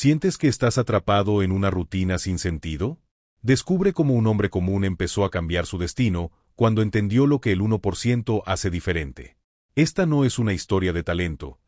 ¿Sientes que estás atrapado en una rutina sin sentido? Descubre cómo un hombre común empezó a cambiar su destino cuando entendió lo que el 1% hace diferente. Esta no es una historia de talento,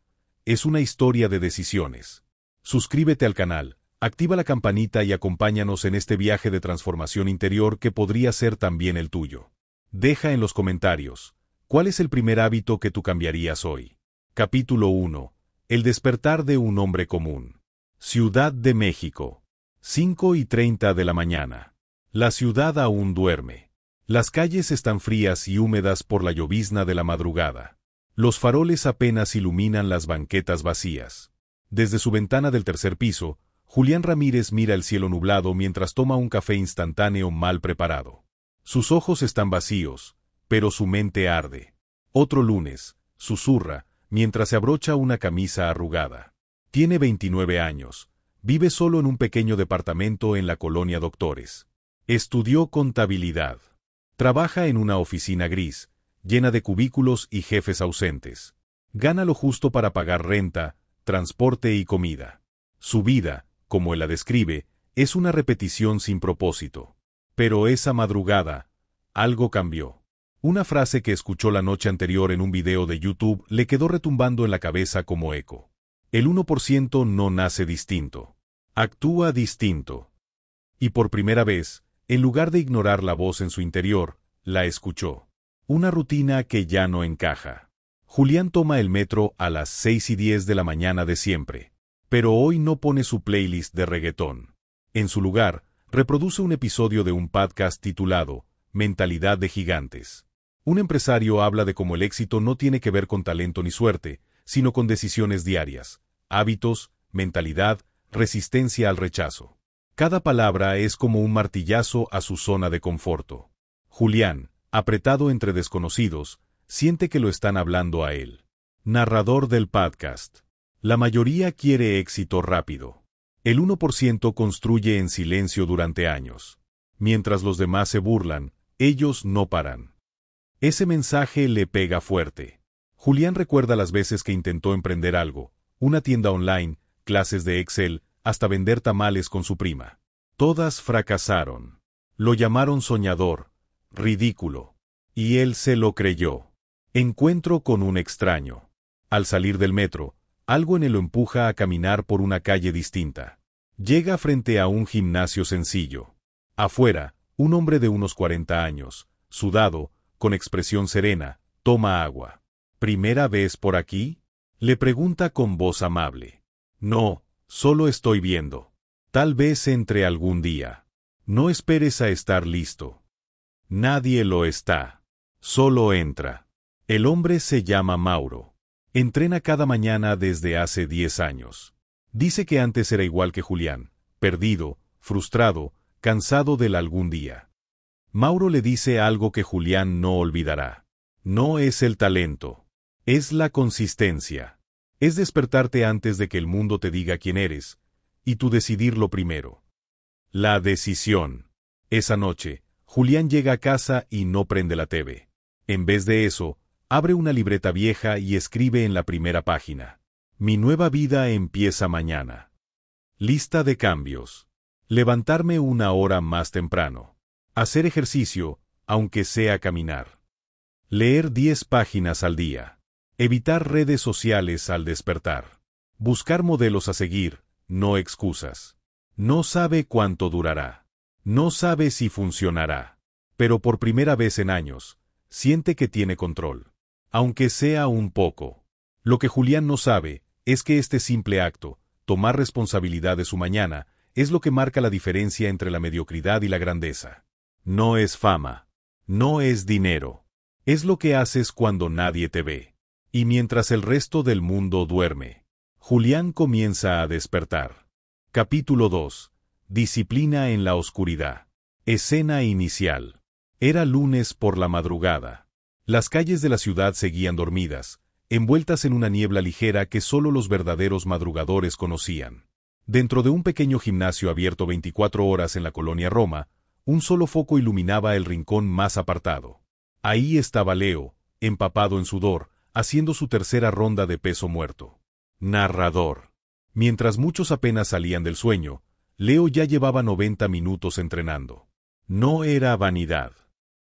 es una historia de decisiones. Suscríbete al canal, activa la campanita y acompáñanos en este viaje de transformación interior que podría ser también el tuyo. Deja en los comentarios, ¿cuál es el primer hábito que tú cambiarías hoy? Capítulo 1. El despertar de un hombre común. Ciudad de México. 5:30 de la mañana. La ciudad aún duerme. Las calles están frías y húmedas por la llovizna de la madrugada. Los faroles apenas iluminan las banquetas vacías. Desde su ventana del tercer piso, Julián Ramírez mira el cielo nublado mientras toma un café instantáneo mal preparado. Sus ojos están vacíos, pero su mente arde. Otro lunes, susurra, mientras se abrocha una camisa arrugada. Tiene 29 años. Vive solo en un pequeño departamento en la colonia Doctores. Estudió contabilidad. Trabaja en una oficina gris, llena de cubículos y jefes ausentes. Gana lo justo para pagar renta, transporte y comida. Su vida, como él la describe, es una repetición sin propósito. Pero esa madrugada, algo cambió. Una frase que escuchó la noche anterior en un video de YouTube le quedó retumbando en la cabeza como eco. El 1% no nace distinto. Actúa distinto. Y por primera vez, en lugar de ignorar la voz en su interior, la escuchó. Una rutina que ya no encaja. Julián toma el metro a las 6:10 de la mañana de siempre. Pero hoy no pone su playlist de reggaetón. En su lugar, reproduce un episodio de un podcast titulado Mentalidad de Gigantes. Un empresario habla de cómo el éxito no tiene que ver con talento ni suerte, sino con decisiones diarias, hábitos, mentalidad, resistencia al rechazo. Cada palabra es como un martillazo a su zona de conforto. Julián, apretado entre desconocidos, siente que lo están hablando a él. Narrador del podcast. La mayoría quiere éxito rápido. El 1% construye en silencio durante años. Mientras los demás se burlan, ellos no paran. Ese mensaje le pega fuerte. Julián recuerda las veces que intentó emprender algo, una tienda online, clases de Excel, hasta vender tamales con su prima. Todas fracasaron. Lo llamaron soñador, ridículo. Y él se lo creyó. Encuentro con un extraño. Al salir del metro, algo en él lo empuja a caminar por una calle distinta. Llega frente a un gimnasio sencillo. Afuera, un hombre de unos 40 años, sudado, con expresión serena, toma agua. ¿Primera vez por aquí? Le pregunta con voz amable. No, solo estoy viendo. Tal vez entre algún día. No esperes a estar listo. Nadie lo está. Solo entra. El hombre se llama Mauro. Entrena cada mañana desde hace 10 años. Dice que antes era igual que Julián, perdido, frustrado, cansado del algún día. Mauro le dice algo que Julián no olvidará. No es el talento. Es la consistencia. Es despertarte antes de que el mundo te diga quién eres, y tú decidirlo primero. La decisión. Esa noche, Julián llega a casa y no prende la TV. En vez de eso, abre una libreta vieja y escribe en la primera página. Mi nueva vida empieza mañana. Lista de cambios. Levantarme 1 hora más temprano. Hacer ejercicio, aunque sea caminar. Leer 10 páginas al día. Evitar redes sociales al despertar. Buscar modelos a seguir, no excusas. No sabe cuánto durará. No sabe si funcionará. Pero por primera vez en años, siente que tiene control. Aunque sea un poco. Lo que Julián no sabe es que este simple acto, tomar responsabilidad de su mañana, es lo que marca la diferencia entre la mediocridad y la grandeza. No es fama. No es dinero. Es lo que haces cuando nadie te ve. Y mientras el resto del mundo duerme, Julián comienza a despertar. Capítulo 2. Disciplina en la oscuridad. Escena inicial. Era lunes por la madrugada. Las calles de la ciudad seguían dormidas, envueltas en una niebla ligera que solo los verdaderos madrugadores conocían. Dentro de un pequeño gimnasio abierto 24 horas en la colonia Roma, un solo foco iluminaba el rincón más apartado. Ahí estaba Leo, empapado en sudor, haciendo su tercera ronda de peso muerto. Narrador. Mientras muchos apenas salían del sueño, Leo ya llevaba 90 minutos entrenando. No era vanidad.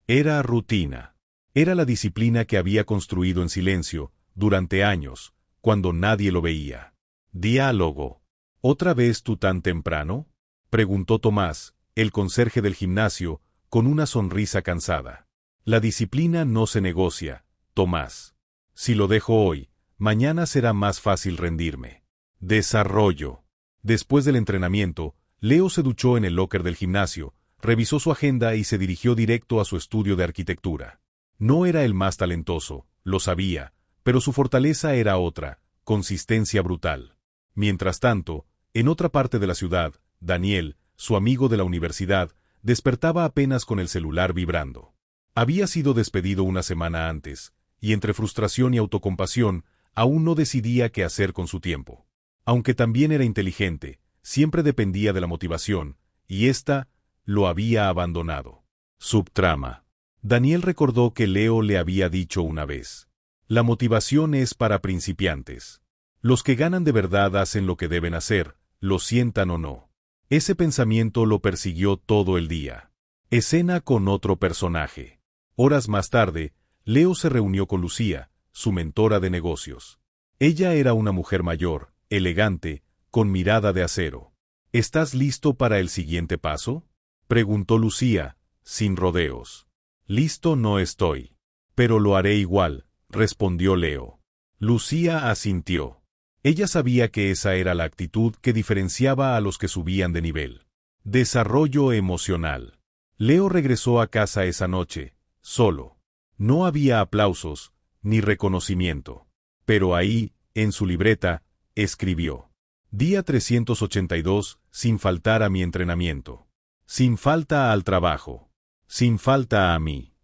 Era rutina. Era la disciplina que había construido en silencio, durante años, cuando nadie lo veía. Diálogo. ¿Otra vez tú tan temprano?, preguntó Tomás, el conserje del gimnasio, con una sonrisa cansada. La disciplina no se negocia, Tomás. Si lo dejo hoy, mañana será más fácil rendirme. Desarrollo. Después del entrenamiento, Leo se duchó en el locker del gimnasio, revisó su agenda y se dirigió directo a su estudio de arquitectura. No era el más talentoso, lo sabía, pero su fortaleza era otra, consistencia brutal. Mientras tanto, en otra parte de la ciudad, Daniel, su amigo de la universidad, despertaba apenas con el celular vibrando. Había sido despedido una semana antes, y entre frustración y autocompasión, aún no decidía qué hacer con su tiempo. Aunque también era inteligente, siempre dependía de la motivación, y ésta lo había abandonado. Subtrama. Daniel recordó que Leo le había dicho una vez: la motivación es para principiantes. Los que ganan de verdad hacen lo que deben hacer, lo sientan o no. Ese pensamiento lo persiguió todo el día. Escena con otro personaje. Horas más tarde, Leo se reunió con Lucía, su mentora de negocios. Ella era una mujer mayor, elegante, con mirada de acero. ¿Estás listo para el siguiente paso?, preguntó Lucía, sin rodeos. Listo no estoy. Pero lo haré igual, respondió Leo. Lucía asintió. Ella sabía que esa era la actitud que diferenciaba a los que subían de nivel. Desarrollo emocional. Leo regresó a casa esa noche, solo. No había aplausos, ni reconocimiento. Pero ahí, en su libreta, escribió: Día 382, sin faltar a mi entrenamiento. Sin falta al trabajo. Sin falta a mí.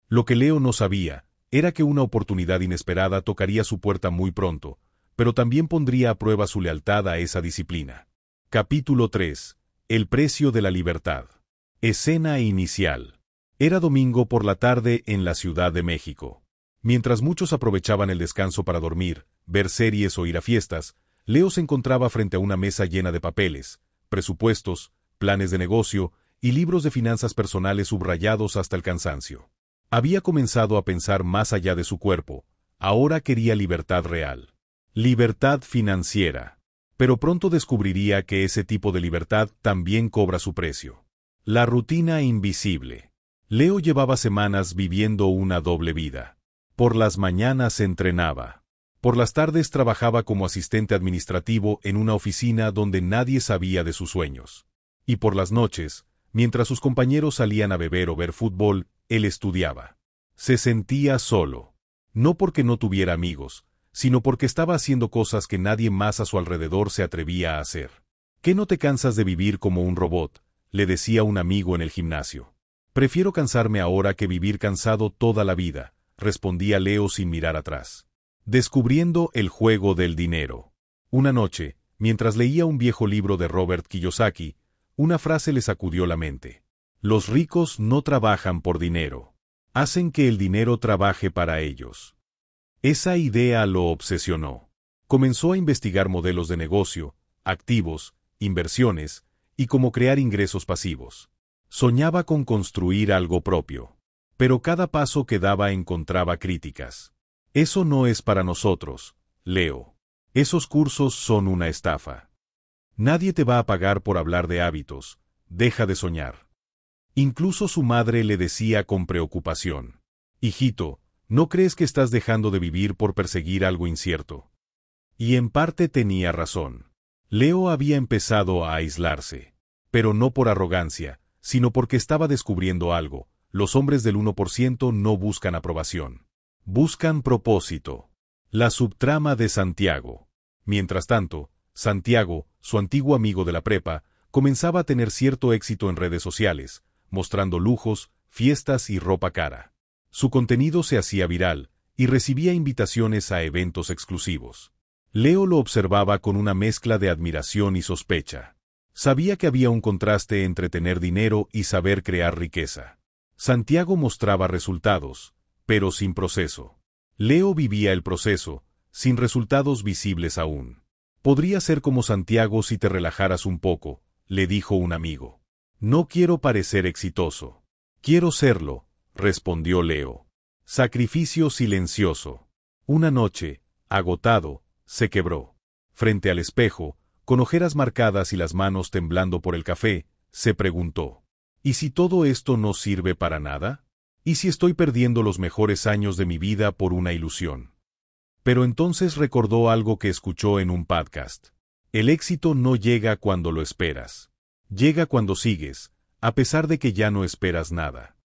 Lo que Leo no sabía, era que una oportunidad inesperada tocaría su puerta muy pronto, pero también pondría a prueba su lealtad a esa disciplina. Capítulo 3. El precio de la libertad. Escena inicial. Era domingo por la tarde en la Ciudad de México. Mientras muchos aprovechaban el descanso para dormir, ver series o ir a fiestas, Leo se encontraba frente a una mesa llena de papeles, presupuestos, planes de negocio y libros de finanzas personales subrayados hasta el cansancio. Había comenzado a pensar más allá de su cuerpo, ahora quería libertad real. Libertad financiera. Pero pronto descubriría que ese tipo de libertad también cobra su precio. La rutina invisible. Leo llevaba semanas viviendo una doble vida. Por las mañanas entrenaba. Por las tardes trabajaba como asistente administrativo en una oficina donde nadie sabía de sus sueños. Y por las noches, mientras sus compañeros salían a beber o ver fútbol, él estudiaba. Se sentía solo. No porque no tuviera amigos, sino porque estaba haciendo cosas que nadie más a su alrededor se atrevía a hacer. ¿Qué no te cansas de vivir como un robot?, le decía un amigo en el gimnasio. Prefiero cansarme ahora que vivir cansado toda la vida, respondía Leo sin mirar atrás. Descubriendo el juego del dinero. Una noche, mientras leía un viejo libro de Robert Kiyosaki, una frase le sacudió la mente. Los ricos no trabajan por dinero. Hacen que el dinero trabaje para ellos. Esa idea lo obsesionó. Comenzó a investigar modelos de negocio, activos, inversiones, y cómo crear ingresos pasivos. Soñaba con construir algo propio. Pero cada paso que daba encontraba críticas. Eso no es para nosotros, Leo. Esos cursos son una estafa. Nadie te va a pagar por hablar de hábitos, deja de soñar. Incluso su madre le decía con preocupación: hijito, ¿no crees que estás dejando de vivir por perseguir algo incierto? Y en parte tenía razón. Leo había empezado a aislarse. Pero no por arrogancia, sino porque estaba descubriendo algo. Los hombres del 1% no buscan aprobación. Buscan propósito. La subtrama de Santiago. Mientras tanto, Santiago, su antiguo amigo de la prepa, comenzaba a tener cierto éxito en redes sociales, mostrando lujos, fiestas y ropa cara. Su contenido se hacía viral, y recibía invitaciones a eventos exclusivos. Leo lo observaba con una mezcla de admiración y sospecha. Sabía que había un contraste entre tener dinero y saber crear riqueza. Santiago mostraba resultados, pero sin proceso. Leo vivía el proceso, sin resultados visibles aún. Podría ser como Santiago si te relajaras un poco, le dijo un amigo. No quiero parecer exitoso. Quiero serlo, respondió Leo. Sacrificio silencioso. Una noche, agotado, se quebró. Frente al espejo, con ojeras marcadas y las manos temblando por el café, se preguntó: ¿y si todo esto no sirve para nada? ¿Y si estoy perdiendo los mejores años de mi vida por una ilusión? Pero entonces recordó algo que escuchó en un podcast. El éxito no llega cuando lo esperas. Llega cuando sigues, a pesar de que ya no esperas nada.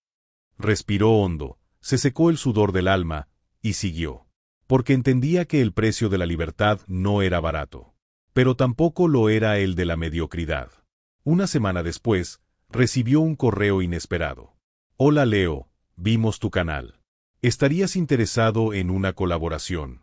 Respiró hondo, se secó el sudor del alma, y siguió. Porque entendía que el precio de la libertad no era barato. Pero tampoco lo era el de la mediocridad. Una semana después, recibió un correo inesperado. Hola Leo, vimos tu canal. ¿Estarías interesado en una colaboración?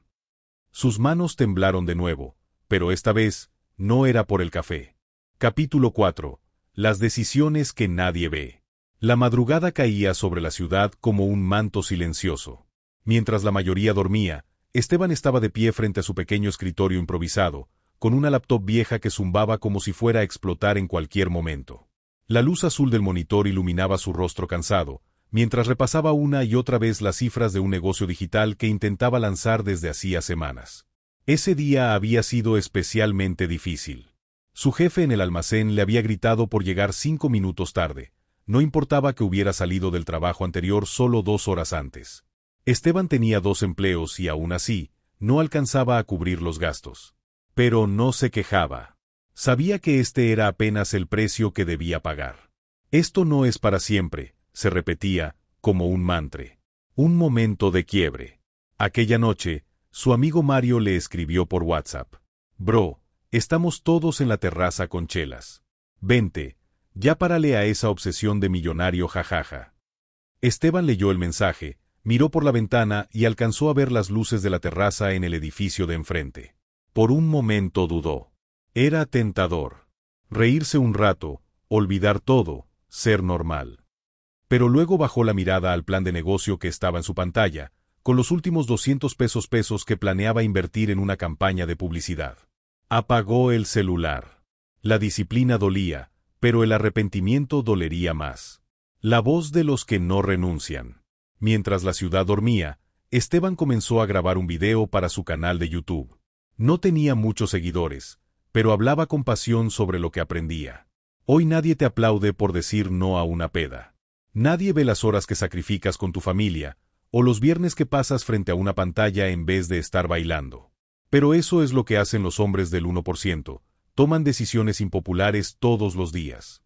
Sus manos temblaron de nuevo, pero esta vez, no era por el café. Capítulo 4. Las decisiones que nadie ve. La madrugada caía sobre la ciudad como un manto silencioso. Mientras la mayoría dormía, Esteban estaba de pie frente a su pequeño escritorio improvisado, con una laptop vieja que zumbaba como si fuera a explotar en cualquier momento. La luz azul del monitor iluminaba su rostro cansado, mientras repasaba una y otra vez las cifras de un negocio digital que intentaba lanzar desde hacía semanas. Ese día había sido especialmente difícil. Su jefe en el almacén le había gritado por llegar 5 minutos tarde. No importaba que hubiera salido del trabajo anterior solo 2 horas antes. Esteban tenía 2 empleos y aún así, no alcanzaba a cubrir los gastos. Pero no se quejaba. Sabía que este era apenas el precio que debía pagar. Esto no es para siempre, se repetía, como un mantra. Un momento de quiebre. Aquella noche, su amigo Mario le escribió por WhatsApp. Bro, estamos todos en la terraza con chelas. Vente, ya párale a esa obsesión de millonario jajaja. Esteban leyó el mensaje, miró por la ventana y alcanzó a ver las luces de la terraza en el edificio de enfrente. Por un momento dudó. Era tentador. Reírse un rato, olvidar todo, ser normal. Pero luego bajó la mirada al plan de negocio que estaba en su pantalla, con los últimos 200 pesos que planeaba invertir en una campaña de publicidad. Apagó el celular. La disciplina dolía, pero el arrepentimiento dolería más. La voz de los que no renuncian. Mientras la ciudad dormía, Esteban comenzó a grabar un video para su canal de YouTube. No tenía muchos seguidores, pero hablaba con pasión sobre lo que aprendía. Hoy nadie te aplaude por decir no a una peda. Nadie ve las horas que sacrificas con tu familia, o los viernes que pasas frente a una pantalla en vez de estar bailando. Pero eso es lo que hacen los hombres del 1%, toman decisiones impopulares todos los días.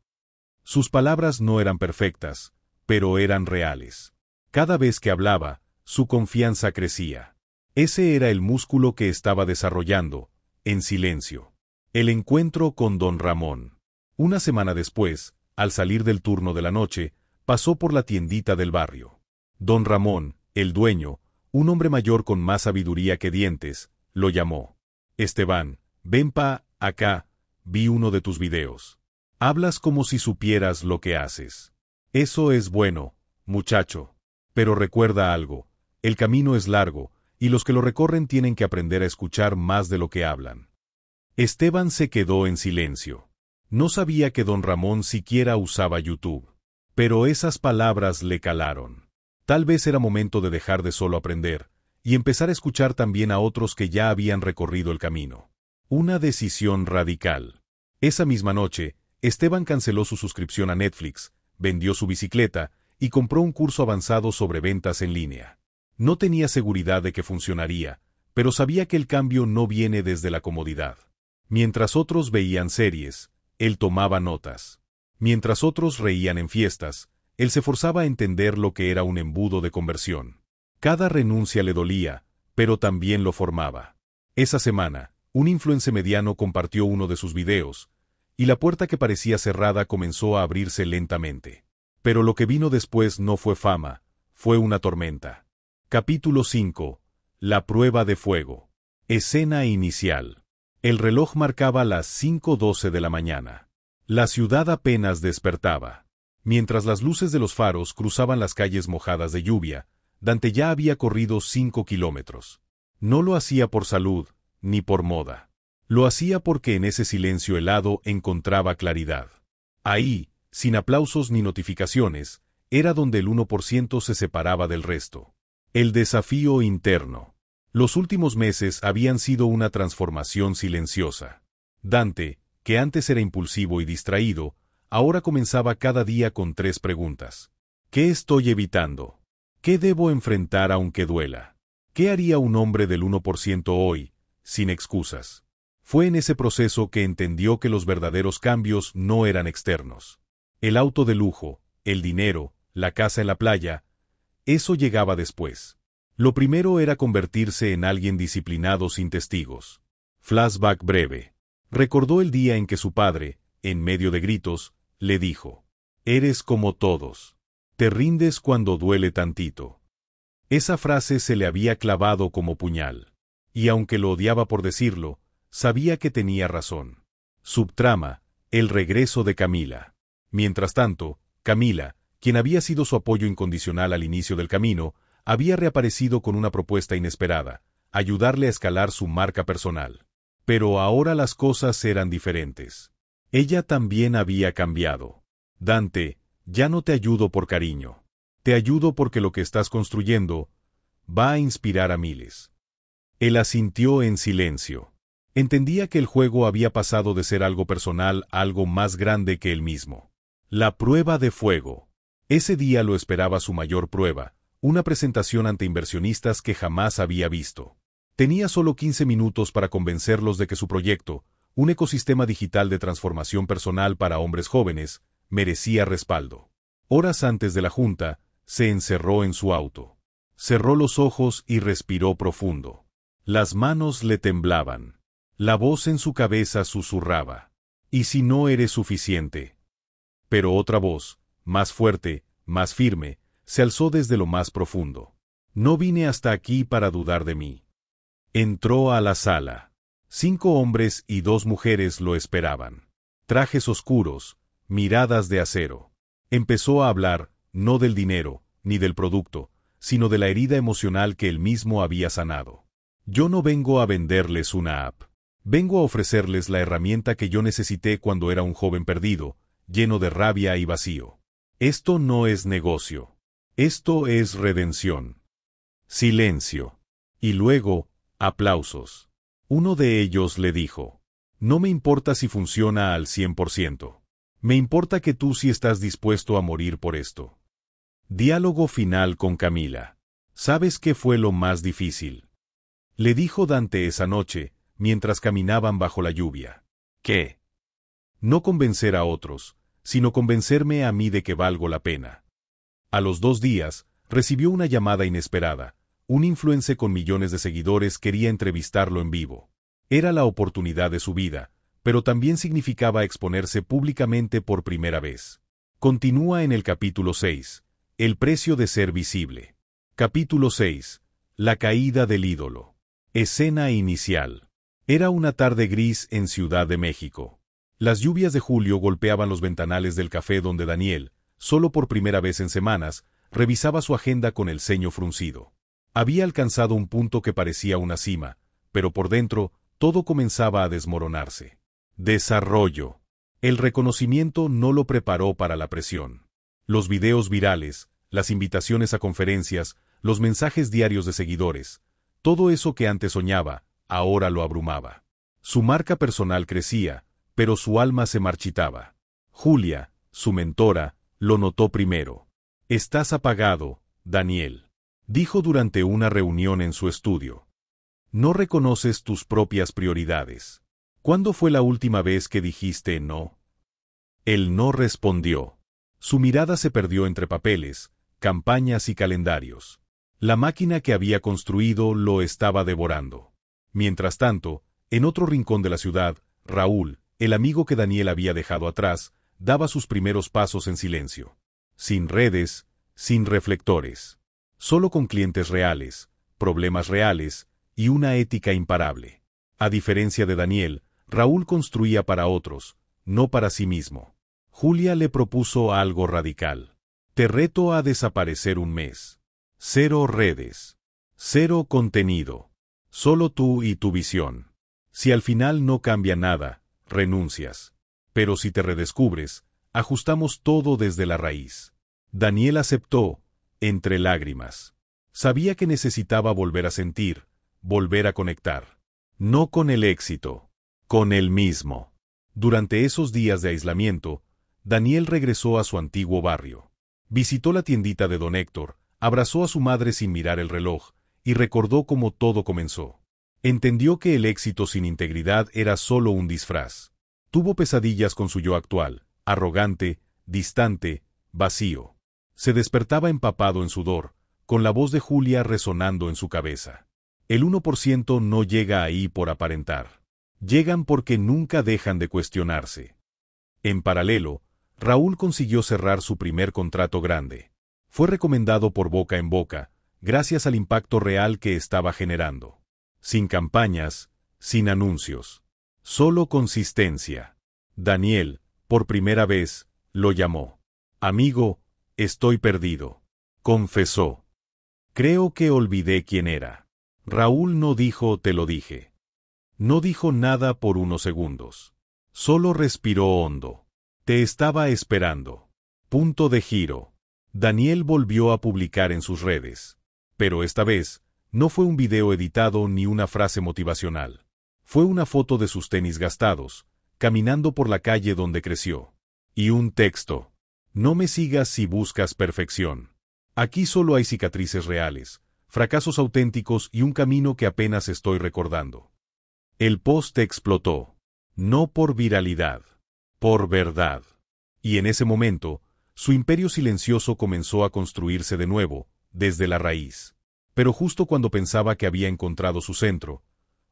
Sus palabras no eran perfectas, pero eran reales. Cada vez que hablaba, su confianza crecía. Ese era el músculo que estaba desarrollando, en silencio. El encuentro con Don Ramón. Una semana después, al salir del turno de la noche, pasó por la tiendita del barrio. Don Ramón, el dueño, un hombre mayor con más sabiduría que dientes, lo llamó. Esteban, ven acá, vi uno de tus videos. Hablas como si supieras lo que haces. Eso es bueno, muchacho. Pero recuerda algo, el camino es largo, y los que lo recorren tienen que aprender a escuchar más de lo que hablan. Esteban se quedó en silencio. No sabía que Don Ramón siquiera usaba YouTube. Pero esas palabras le calaron. Tal vez era momento de dejar de solo aprender, y empezar a escuchar también a otros que ya habían recorrido el camino. Una decisión radical. Esa misma noche, Esteban canceló su suscripción a Netflix, vendió su bicicleta, y compró un curso avanzado sobre ventas en línea. No tenía seguridad de que funcionaría, pero sabía que el cambio no viene desde la comodidad. Mientras otros veían series, él tomaba notas. Mientras otros reían en fiestas, él se forzaba a entender lo que era un embudo de conversión. Cada renuncia le dolía, pero también lo formaba. Esa semana, un influencer mediano compartió uno de sus videos, y la puerta que parecía cerrada comenzó a abrirse lentamente. Pero lo que vino después no fue fama, fue una tormenta. Capítulo 5. La prueba de fuego. Escena inicial. El reloj marcaba las 5:12 de la mañana. La ciudad apenas despertaba. Mientras las luces de los faros cruzaban las calles mojadas de lluvia, Dante ya había corrido 5 kilómetros. No lo hacía por salud, ni por moda. Lo hacía porque en ese silencio helado encontraba claridad. Ahí, sin aplausos ni notificaciones, era donde el 1% se separaba del resto. El desafío interno. Los últimos meses habían sido una transformación silenciosa. Dante, que antes era impulsivo y distraído, ahora comenzaba cada día con 3 preguntas. ¿Qué estoy evitando? ¿Qué debo enfrentar aunque duela? ¿Qué haría un hombre del 1% hoy, sin excusas? Fue en ese proceso que entendió que los verdaderos cambios no eran externos. El auto de lujo, el dinero, la casa en la playa, eso llegaba después. Lo primero era convertirse en alguien disciplinado sin testigos. Flashback breve. Recordó el día en que su padre, en medio de gritos, le dijo: «Eres como todos. Te rindes cuando duele tantito». Esa frase se le había clavado como puñal. Y aunque lo odiaba por decirlo, sabía que tenía razón. Subtrama: el regreso de Camila. Mientras tanto, Camila, quien había sido su apoyo incondicional al inicio del camino, había reaparecido con una propuesta inesperada: ayudarle a escalar su marca personal. Pero ahora las cosas eran diferentes. Ella también había cambiado. Dante, ya no te ayudo por cariño. Te ayudo porque lo que estás construyendo va a inspirar a miles. Él asintió en silencio. Entendía que el juego había pasado de ser algo personal a algo más grande que él mismo. La prueba de fuego. Ese día lo esperaba su mayor prueba, una presentación ante inversionistas que jamás había visto. Tenía solo 15 minutos para convencerlos de que su proyecto, un ecosistema digital de transformación personal para hombres jóvenes, merecía respaldo. Horas antes de la junta, se encerró en su auto. Cerró los ojos y respiró profundo. Las manos le temblaban. La voz en su cabeza susurraba: «¿Y si no eres suficiente?». Pero otra voz, más fuerte, más firme, se alzó desde lo más profundo: «No vine hasta aquí para dudar de mí». Entró a la sala. 5 hombres y 2 mujeres lo esperaban. Trajes oscuros, miradas de acero. Empezó a hablar, no del dinero, ni del producto, sino de la herida emocional que él mismo había sanado. «Yo no vengo a venderles una app. Vengo a ofrecerles la herramienta que yo necesité cuando era un joven perdido, lleno de rabia y vacío. Esto no es negocio. Esto es redención». Silencio. Y luego, aplausos. Uno de ellos le dijo: «No me importa si funciona al 100%. Me importa que tú sí estás dispuesto a morir por esto». Diálogo final con Camila. «¿Sabes qué fue lo más difícil?», le dijo Dante esa noche, mientras caminaban bajo la lluvia. «¿Qué?». «No convencer a otros, sino convencerme a mí de que valgo la pena». A los 2 días, recibió una llamada inesperada. Un influencer con millones de seguidores quería entrevistarlo en vivo. Era la oportunidad de su vida, pero también significaba exponerse públicamente por primera vez. Continúa en el capítulo 6, el precio de ser visible. Capítulo 6, la caída del ídolo. Escena inicial. Era una tarde gris en Ciudad de México. Las lluvias de julio golpeaban los ventanales del café donde Daniel, solo por primera vez en semanas, revisaba su agenda con el ceño fruncido. Había alcanzado un punto que parecía una cima, pero por dentro, todo comenzaba a desmoronarse. Desarrollo. El reconocimiento no lo preparó para la presión. Los videos virales, las invitaciones a conferencias, los mensajes diarios de seguidores, todo eso que antes soñaba, ahora lo abrumaba. Su marca personal crecía, pero su alma se marchitaba. Julia, su mentora, lo notó primero. «Estás apagado, Daniel», dijo durante una reunión en su estudio. «No reconoces tus propias prioridades. ¿Cuándo fue la última vez que dijiste no?». Él no respondió. Su mirada se perdió entre papeles, campañas y calendarios. La máquina que había construido lo estaba devorando. Mientras tanto, en otro rincón de la ciudad, Raúl, el amigo que Daniel había dejado atrás, daba sus primeros pasos en silencio. Sin redes, sin reflectores. Solo con clientes reales, problemas reales y una ética imparable. A diferencia de Daniel, Raúl construía para otros, no para sí mismo. Julia le propuso algo radical. «Te reto a desaparecer un mes. 0 redes. 0 contenido. Solo tú y tu visión. Si al final no cambia nada, renuncias. Pero si te redescubres, ajustamos todo desde la raíz. Daniel aceptó, entre lágrimas. Sabía que necesitaba volver a sentir, volver a conectar. No con el éxito, con él mismo. Durante esos días de aislamiento, Daniel regresó a su antiguo barrio. Visitó la tiendita de don Héctor, abrazó a su madre sin mirar el reloj, y recordó cómo todo comenzó. Entendió que el éxito sin integridad era solo un disfraz. Tuvo pesadillas con su yo actual, arrogante, distante, vacío. Se despertaba empapado en sudor, con la voz de Julia resonando en su cabeza. El 1% no llega ahí por aparentar. Llegan porque nunca dejan de cuestionarse. En paralelo, Raúl consiguió cerrar su primer contrato grande. Fue recomendado por boca en boca, gracias al impacto real que estaba generando. Sin campañas, sin anuncios. Solo consistencia. Daniel, por primera vez, lo llamó. Amigo, estoy perdido. Confesó. Creo que olvidé quién era. Raúl no dijo te lo dije. No dijo nada por unos segundos. Solo respiró hondo. Te estaba esperando. Punto de giro. Daniel volvió a publicar en sus redes. Pero esta vez, no fue un video editado ni una frase motivacional. Fue una foto de sus tenis gastados, caminando por la calle donde creció. Y un texto. No me sigas si buscas perfección. Aquí solo hay cicatrices reales, fracasos auténticos y un camino que apenas estoy recordando. El post explotó. No por viralidad. Por verdad. Y en ese momento, su imperio silencioso comenzó a construirse de nuevo, desde la raíz. Pero justo cuando pensaba que había encontrado su centro,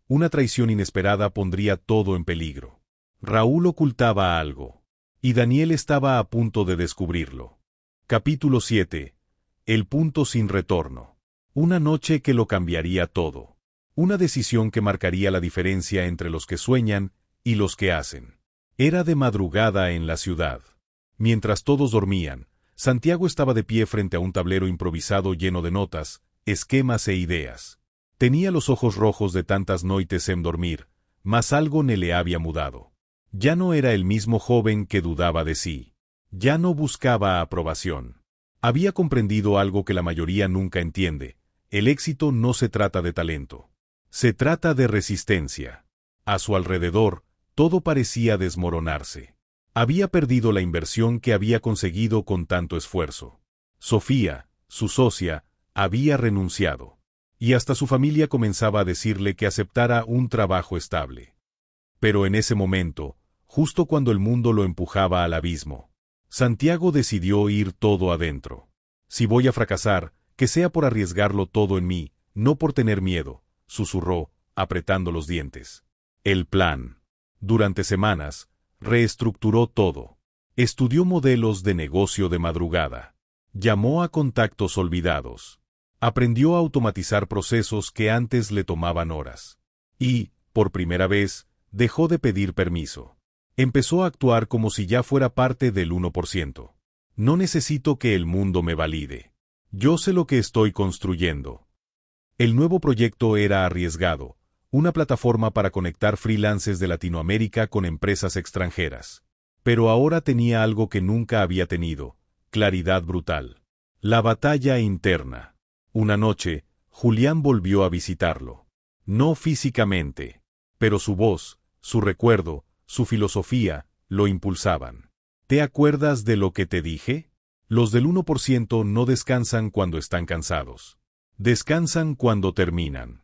una traición inesperada pondría todo en peligro. Raúl ocultaba algo. Y Daniel estaba a punto de descubrirlo. Capítulo 7. El punto sin retorno. Una noche que lo cambiaría todo. Una decisión que marcaría la diferencia entre los que sueñan y los que hacen. Era de madrugada en la ciudad. Mientras todos dormían, Santiago estaba de pie frente a un tablero improvisado lleno de notas, esquemas e ideas. Tenía los ojos rojos de tantas noites en dormir, mas algo ne le había mudado. Ya no era el mismo joven que dudaba de sí. Ya no buscaba aprobación. Había comprendido algo que la mayoría nunca entiende. El éxito no se trata de talento. Se trata de resistencia. A su alrededor, todo parecía desmoronarse. Había perdido la inversión que había conseguido con tanto esfuerzo. Sofía, su socia, había renunciado. Y hasta su familia comenzaba a decirle que aceptara un trabajo estable. Pero en ese momento, justo cuando el mundo lo empujaba al abismo, Santiago decidió ir todo adentro. Si voy a fracasar, que sea por arriesgarlo todo en mí, no por tener miedo, susurró, apretando los dientes. El plan. Durante semanas, reestructuró todo. Estudió modelos de negocio de madrugada. Llamó a contactos olvidados. Aprendió a automatizar procesos que antes le tomaban horas. Y, por primera vez, dejó de pedir permiso. Empezó a actuar como si ya fuera parte del 1%. No necesito que el mundo me valide. Yo sé lo que estoy construyendo. El nuevo proyecto era arriesgado, una plataforma para conectar freelancers de Latinoamérica con empresas extranjeras. Pero ahora tenía algo que nunca había tenido: claridad brutal. La batalla interna. Una noche, Julián volvió a visitarlo. No físicamente, pero su voz, su recuerdo, su filosofía, lo impulsaban. ¿Te acuerdas de lo que te dije? Los del 1% no descansan cuando están cansados. Descansan cuando terminan.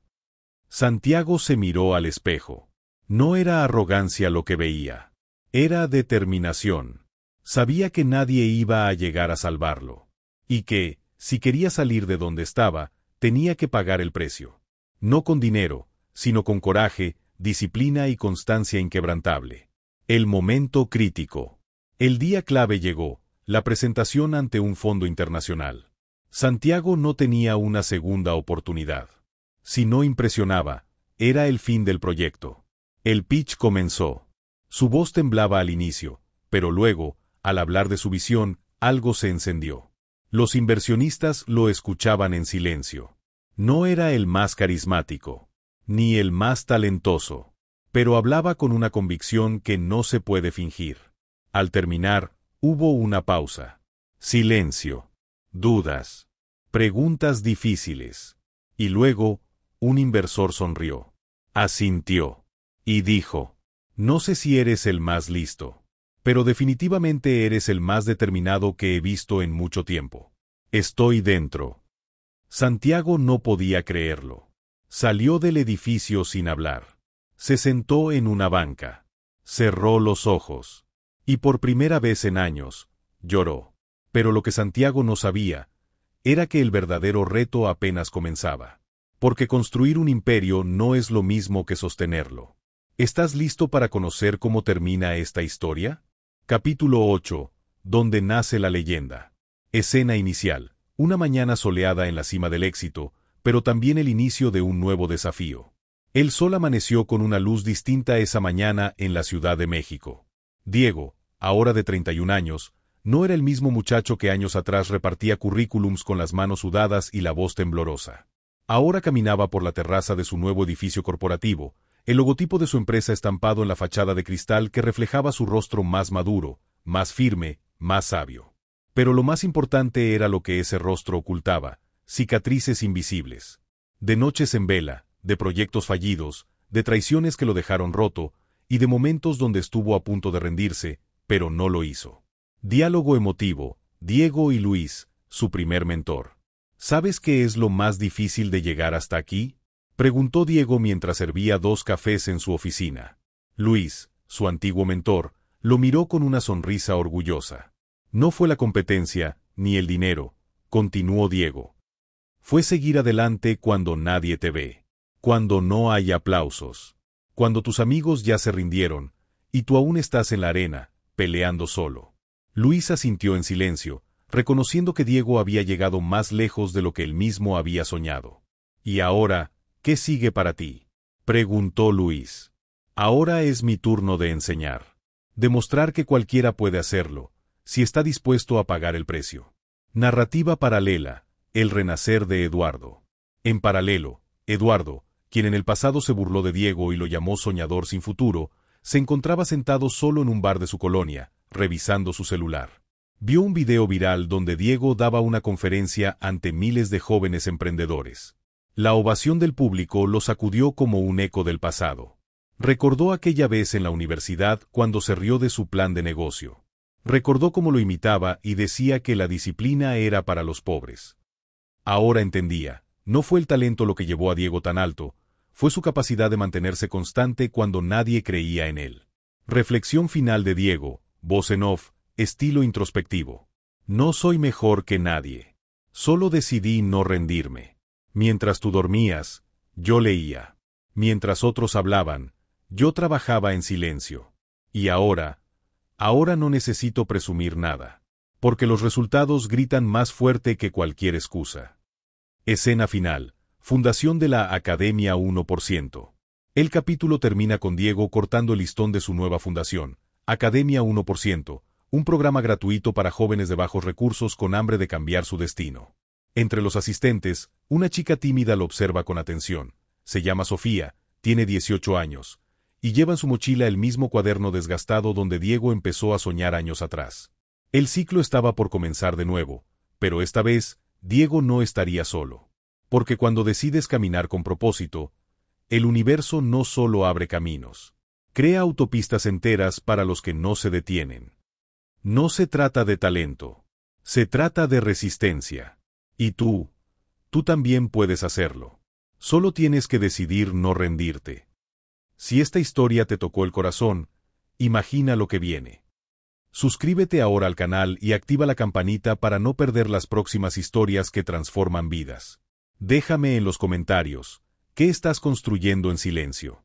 Santiago se miró al espejo. No era arrogancia lo que veía. Era determinación. Sabía que nadie iba a llegar a salvarlo. Y que, si quería salir de donde estaba, tenía que pagar el precio. No con dinero, sino con coraje, disciplina y constancia inquebrantable. El momento crítico. El día clave llegó, la presentación ante un fondo internacional. Santiago no tenía una segunda oportunidad. Si no impresionaba, era el fin del proyecto. El pitch comenzó. Su voz temblaba al inicio, pero luego, al hablar de su visión, algo se encendió. Los inversionistas lo escuchaban en silencio. No era el más carismático, ni el más talentoso, pero hablaba con una convicción que no se puede fingir. Al terminar, hubo una pausa. Silencio. Dudas. Preguntas difíciles. Y luego, un inversor sonrió. Asintió. Y dijo: no sé si eres el más listo, pero definitivamente eres el más determinado que he visto en mucho tiempo. Estoy dentro. Santiago no podía creerlo. Salió del edificio sin hablar. Se sentó en una banca. Cerró los ojos. Y por primera vez en años, lloró. Pero lo que Santiago no sabía era que el verdadero reto apenas comenzaba. Porque construir un imperio no es lo mismo que sostenerlo. ¿Estás listo para conocer cómo termina esta historia? Capítulo 8. Donde nace la leyenda. Escena inicial. Una mañana soleada en la cima del éxito, pero también el inicio de un nuevo desafío. El sol amaneció con una luz distinta esa mañana en la Ciudad de México. Diego, ahora de 31 años, no era el mismo muchacho que años atrás repartía currículums con las manos sudadas y la voz temblorosa. Ahora caminaba por la terraza de su nuevo edificio corporativo, el logotipo de su empresa estampado en la fachada de cristal que reflejaba su rostro más maduro, más firme, más sabio. Pero lo más importante era lo que ese rostro ocultaba: cicatrices invisibles. De noches en vela, de proyectos fallidos, de traiciones que lo dejaron roto, y de momentos donde estuvo a punto de rendirse, pero no lo hizo. Diálogo emotivo. Diego y Luis, su primer mentor. ¿Sabes qué es lo más difícil de llegar hasta aquí?, preguntó Diego mientras servía 2 cafés en su oficina. Luis, su antiguo mentor, lo miró con una sonrisa orgullosa. No fue la competencia, ni el dinero, continuó Diego. Fue seguir adelante cuando nadie te ve. Cuando no hay aplausos. Cuando tus amigos ya se rindieron, y tú aún estás en la arena, peleando solo. Luis asintió en silencio, reconociendo que Diego había llegado más lejos de lo que él mismo había soñado. Y ahora, ¿qué sigue para ti?, preguntó Luis. Ahora es mi turno de enseñar. Demostrar que cualquiera puede hacerlo, si está dispuesto a pagar el precio. Narrativa paralela. El renacer de Eduardo. En paralelo, Eduardo, quien en el pasado se burló de Diego y lo llamó soñador sin futuro, se encontraba sentado solo en un bar de su colonia, revisando su celular. Vio un video viral donde Diego daba una conferencia ante miles de jóvenes emprendedores. La ovación del público lo sacudió como un eco del pasado. Recordó aquella vez en la universidad cuando se rió de su plan de negocio. Recordó cómo lo imitaba y decía que la disciplina era para los pobres. Ahora entendía, no fue el talento lo que llevó a Diego tan alto, fue su capacidad de mantenerse constante cuando nadie creía en él. Reflexión final de Diego, voz en off, estilo introspectivo. No soy mejor que nadie. Solo decidí no rendirme. Mientras tú dormías, yo leía. Mientras otros hablaban, yo trabajaba en silencio. Y ahora no necesito presumir nada. Porque los resultados gritan más fuerte que cualquier excusa. Escena final. Fundación de la Academia 1%. El capítulo termina con Diego cortando el listón de su nueva fundación, Academia 1%, un programa gratuito para jóvenes de bajos recursos con hambre de cambiar su destino. Entre los asistentes, una chica tímida lo observa con atención. Se llama Sofía, tiene 18 años, y lleva en su mochila el mismo cuaderno desgastado donde Diego empezó a soñar años atrás. El ciclo estaba por comenzar de nuevo, pero esta vez, Diego no estaría solo. Porque cuando decides caminar con propósito, el universo no solo abre caminos, crea autopistas enteras para los que no se detienen. No se trata de talento, se trata de resistencia. Y tú también puedes hacerlo. Solo tienes que decidir no rendirte. Si esta historia te tocó el corazón, imagina lo que viene. Suscríbete ahora al canal y activa la campanita para no perder las próximas historias que transforman vidas. Déjame en los comentarios, ¿qué estás construyendo en silencio?